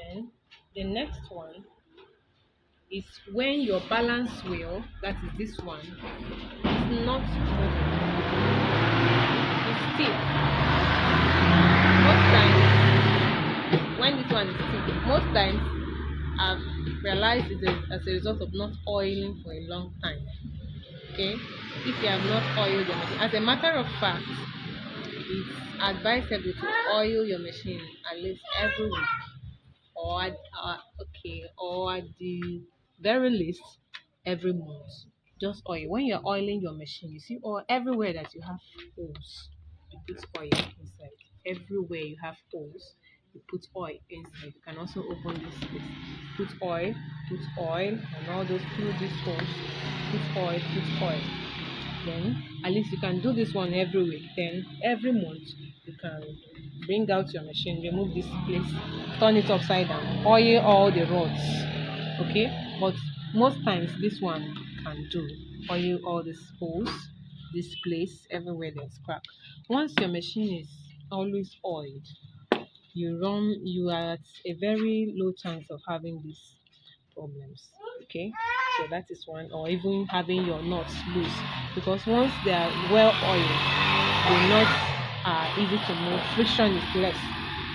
Then the next one is when your balance wheel, that is this one, is not moving, it's stiff. Most times, when this one is stiff, most times I've realized it's as a result of not oiling for a long time. Okay, if you have not oiled your machine, as a matter of fact, it's advisable to oil your machine at least every week, or at the very least every month. Just oil. When you're oiling your machine, you see, or everywhere that you have holes, you put oil inside. Everywhere you have holes, you put oil inside. You can also open this space. Put oil, and all those through these holes. Put oil. Then at least you can do this one every week. Then every month you can bring out your machine, remove this place, turn it upside down, oil all the rods. Okay, but most times this one can do. Oil all these holes, this place, everywhere there's crack. Once your machine is always oiled, you are at a very low chance of having these problems. Okay, so that is one, or even having your nuts loose, because once they are well oiled, the nuts are easy to move, friction is less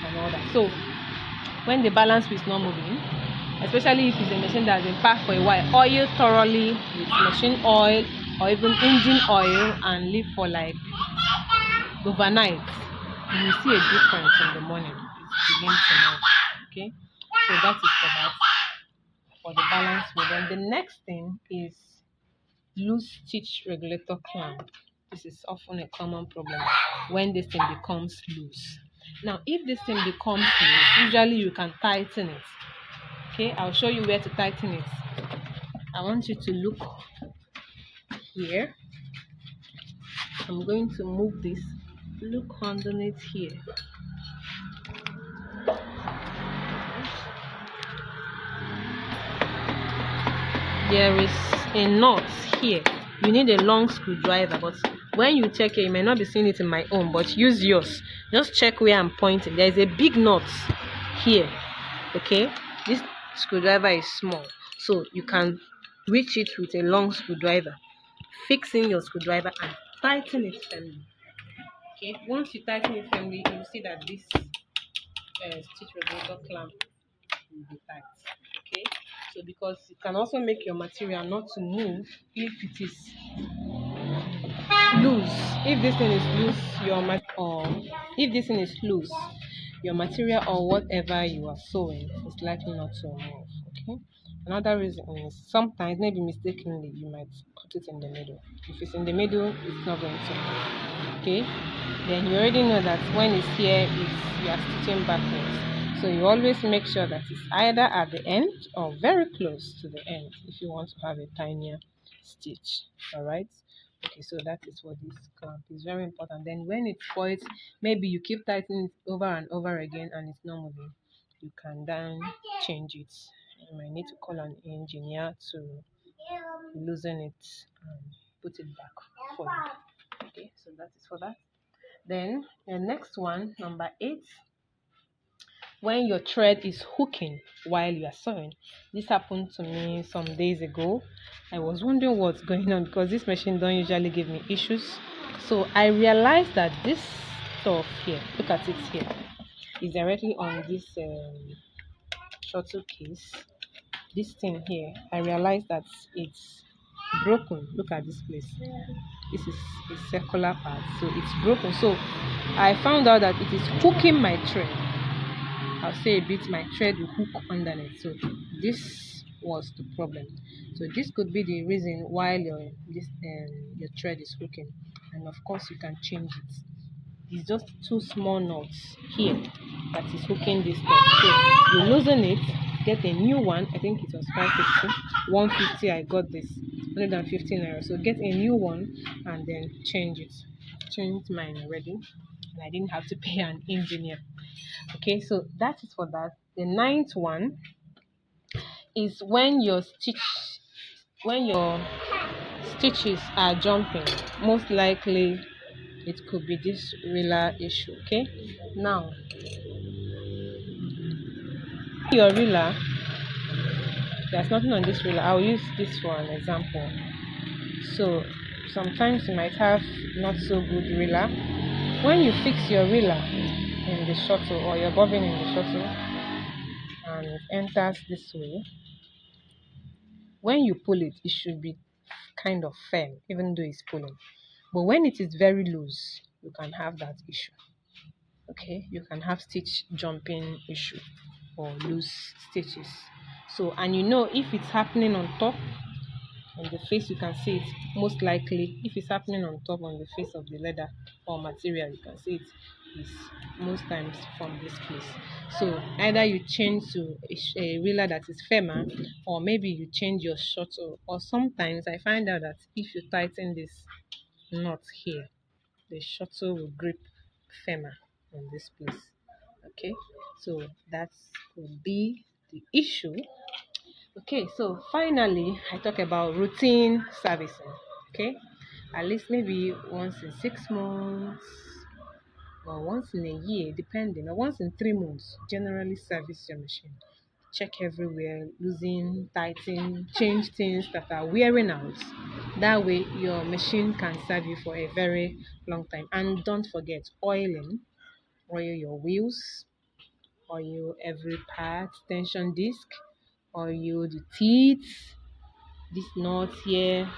and all that. So when the balance wheel is not moving, especially if it's a machine that has been parked for a while, oil thoroughly with machine oil or even engine oil and leave for like overnight. You will see a difference in the morning. It begins to move. Okay, so that is for that, for the balance wheel. Then the next thing is loose stitch regulator clamp. This is often a common problem when this thing becomes loose. Now, if this thing becomes loose, usually you can tighten it. Okay, I'll show you where to tighten it. I want you to look here. I'm going to move this. Look underneath here. There is a knot here. You need a long screwdriver, but when you check it, you may not be seeing it in my own, but use yours. Just check where I'm pointing. There is a big knot here. Okay, this screwdriver is small, so you can reach it with a long screwdriver. Fix in your screwdriver and tighten it firmly. Okay, once you tighten it firmly, you will see that this stitch regulator clamp will be tight. Okay, so because it can also make your material not to move if it is loose. If this thing is loose, if this thing is loose, your material or whatever you are sewing is likely not to move. Okay, another reason is sometimes, maybe mistakenly, you might put it in the middle. If it's in the middle, it's not going to move. Okay, then you already know that when it's here, you are stitching backwards. So you always make sure that it's either at the end or very close to the end if you want to have a tinier stitch. All right. Okay, so that is what this clamp is very important. Then when it spoils, maybe you keep tightening it over and over again and it's not moving, you can then change it. You might need to call an engineer to loosen it and put it back for you. Okay, so that is for that. Then the next one, number 8, when your thread is hooking while you are sewing. This happened to me some days ago. I was wondering what's going on because this machine don't usually give me issues. So I realized that this stuff here, look at it here, is directly on this shuttle case. This thing here, I realized that it's broken. Look at this place. This is a circular part, so it's broken. So I found out that it is hooking my thread. I'll say a bit, my thread will hook underneath. So this was the problem. So this could be the reason why your thread is hooking, and of course you can change it. It's just 2 small knots here that is hooking this thing. So you loosen it, get a new one. I think it was 550, 150. I got this 150 naira. So get a new one and then change it. Changed mine already, and I didn't have to pay an engineer. Okay, so that is for that. The 9th one is when your stitches are jumping. Most likely it could be this railer issue. Okay, now your ruler, there's nothing on this ruler. I'll use this for an example. So sometimes you might have not so good ruler. When you fix your ruler in the shuttle or your bobbin in the shuttle and it enters this way, when you pull it, it should be kind of firm, even though it's pulling. But when it is very loose, you can have that issue. Okay, you can have stitch jumping issue or loose stitches. So, and if it's happening on top on the face, you can see it most likely. If it's happening on top on the face of the leather or material, you can see it is most times from this place. So either you change to a ruler that is firmer, or maybe you change your shuttle. Or sometimes I find out that if you tighten this knot here, the shuttle will grip firmer on this place. Okay, so that could be the issue. Okay, so finally, I talk about routine servicing. Okay, at least maybe once in 6 months or once in a year, depending, or once in 3 months, generally service your machine. Check everywhere, loosen, tighten, change things that are wearing out. That way, your machine can serve you for a very long time. And don't forget oiling, oil your wheels, oil every part, tension disc, oil the teeth, this knot here,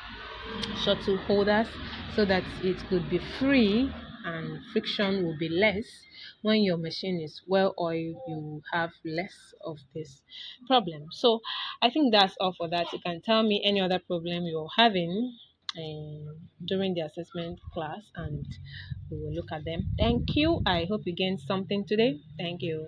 shuttle holders, so that it could be free and friction will be less. When your machine is well oiled, you will have less of this problem. So I think that's all for that. You can tell me any other problem you're having during the assessment class, and we will look at them. Thank you. I hope you gained something today. Thank you.